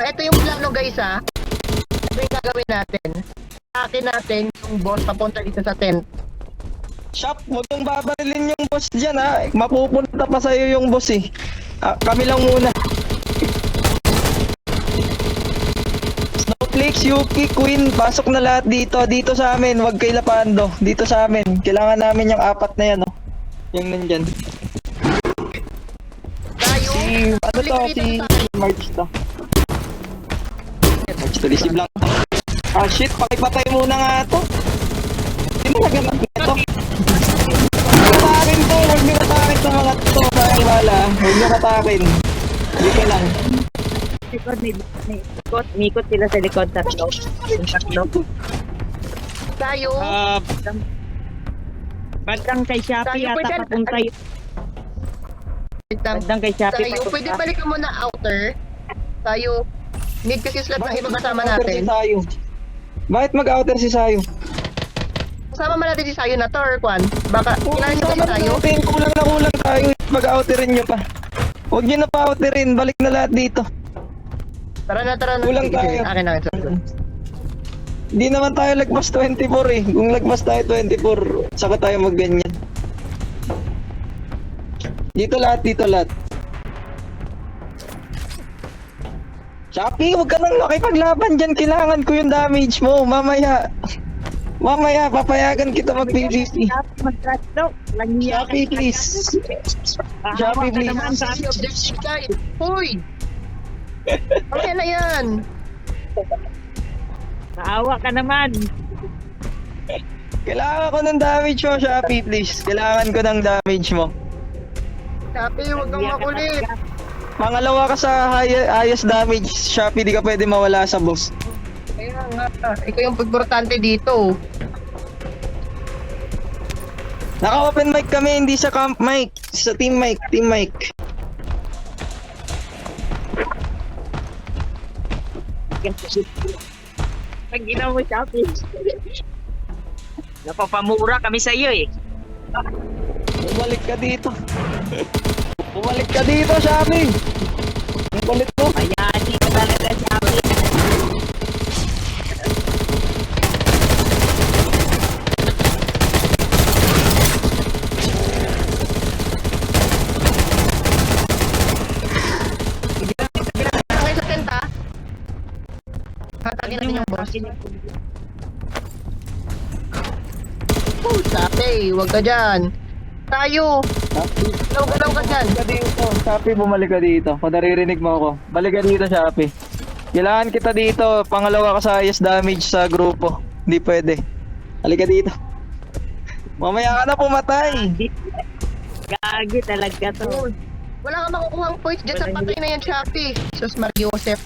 ito yung plano guys ha. Ito yung gagawin natin. Akin natin yung boss papunta dito sa tent. Shop, huwag mong babarilin yung boss dyan ha. Mapupunta pa sa'yo yung boss eh. Kami lang muna. Snowflakes, Yuki, Queen, pasok na lahat dito. Dito sa amin, huwag kay Lapando. Dito sa amin. Kailangan namin yung apat na yan oh. Yung nandyan. Tayo. Ano to? Si March to. March to, receive lang. Ah shit, pakipatay muna nga to. Hindi mo naganap na to. Huwag katakin to, huwag nyo katakin to mga to. Sayang bala, huwag nyo katakin. Hindi ka lang. Likod, may ikot sila sa likod, tatlo. Yung tatlo. Tayo. Bandang kay Shopee Tayo, ata pwede- papunta yun. Wait lang. Bandang kay Shopee Tayo, pwede papunta. balik ka muna outer. Tayo. Need kasi slot ng ibang kasama mag-outer natin. si Sayo? Bakit mag-outer si Sayo? Kasama mo natin si Sayo na to or Kwan. Baka, kailangan nyo ba si Sayo? Kulang na kulang tayo. Mag-outerin nyo pa. Huwag nyo na pa-outerin. Balik na lahat dito. Tara na. Kulang Sige, tayo. sige. Akin. Hindi naman tayo lagpas 24 eh. Kung lagpas tayo 24, saka tayo magganyan. Dito lahat. Shopee, huwag ka nang makipaglaban dyan. Kailangan ko yung damage mo. Mamaya, papayagan kita mag-PvP. Shopee mag-tatlo. Shopee, please. Shopee, please. Naman, Sayo, objective guys. Hoy! Okay na yan. Naawa ka naman. Kailangan ko ng damage mo, Shopee, please. Kailangan ko ng damage mo. Sabi, huwag kang makulit. Pangalawa ka sa highest damage, Shopee, di ka pwede mawala sa boss. Kaya nga, ikaw yung importante dito. Naka-open mic kami, hindi sa camp mic. Sa team mic. Pag ginawa mo Shopee. Napapamura kami sa iyo eh. Bumalik ka dito. Shopee! Ang kulit mo. Mayani ka talaga Shopee. Ngayon sa tent ha. Hatagin natin yung boss. Oh, sabi, huwag ka dyan. Tayo. Galaw ka dyan. Bumalik ka dito. Shopee, bumalik ka dito. Kung naririnig mo ako. Balik ka dito, Shopee. Kailangan kita dito. Pangalawa ka sa highest damage sa grupo. Hindi pwede. Halika dito. Mamaya ka na pumatay. Gagi talaga to. Wala kang makukuhang points dyan sa patay na yan, Shopee. Sus Mariosep.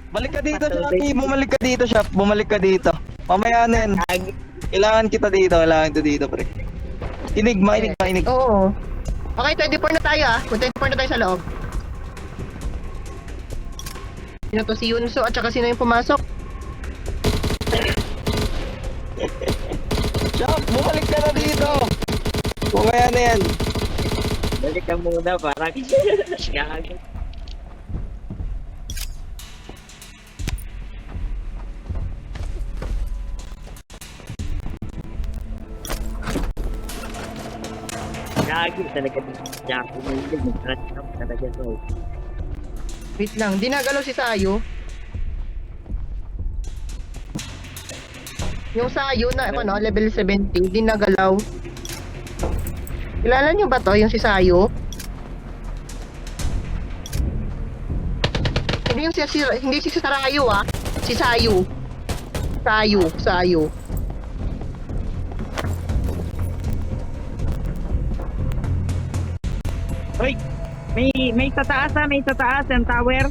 Balik ka dito, Shopee. Bumalik ka dito, Shop. Bumalik ka dito. Mamaya na yan. Gagi. Kailangan kita dito, pre. Mainig. Oo. Okay, 24 na tayo ah. Kung 24 na tayo sa loob. Sino to? Si Yunso at saka sino yung pumasok? Shop, bumalik ka na dito. Mamaya na yan. Balik ka muna parang gagi. Gagi talaga dito. Shopee mo yun. Mag-tatlo talaga to. Wait lang, dinagalaw si Sayo. Yung Sayo na, ano, level 70, dinagalaw. Kilala niyo ba to, yung si Sayo? Hindi yung hindi si Sarayo ah. Si Sayo. Sayo. Hoy! May tataas yung tower.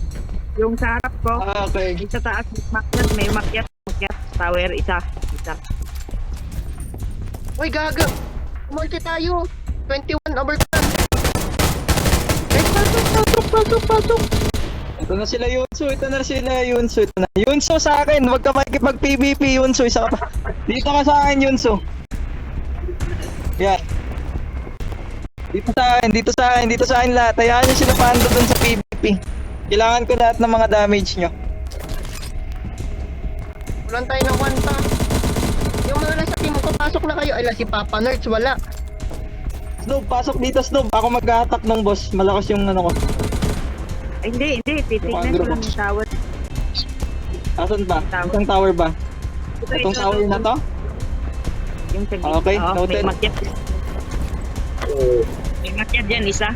Yung sa harap ko. Okay. May tataas, may makyat. Tower, isa. Uy, gaga! Umulti tayo! 21 over 10! Pasok! Ito na sila Yunso. Yunso sa akin, huwag ka makikipag-PvP, Yunso. Isa ka pa. Dito ka sa akin, Yunso. Yan. Dito sa akin lahat. Hayaan nyo sila Pando dun sa PvP. Kailangan ko lahat ng mga damage nyo. Walang tayo ng 1 pa. Yung mga nasa team ko, pasok na kayo. Ala, si Papa Nerds, wala. Snoop, pasok dito, Snoop. Ako mag-attack ng boss. Malakas yung ano ko. Ay, hindi. Titignan Yung ko agro. lang yung tower. Asan ba? Tower. Isang tower ba? Ito, Itong ito, tower ito. na to? Yung sa Okay, Oo, noted. may makyat. May makyat dyan, isa.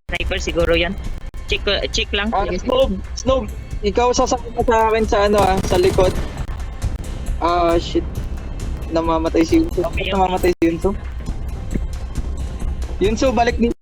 Sniper siguro yan. Check lang. Ah, Snoop, ikaw sasakit ka sa akin sa ano sa likod. Ah, shit. Namamatay si Yunso. Okay, okay. Namamatay si Yunso. Yunso, balik dito.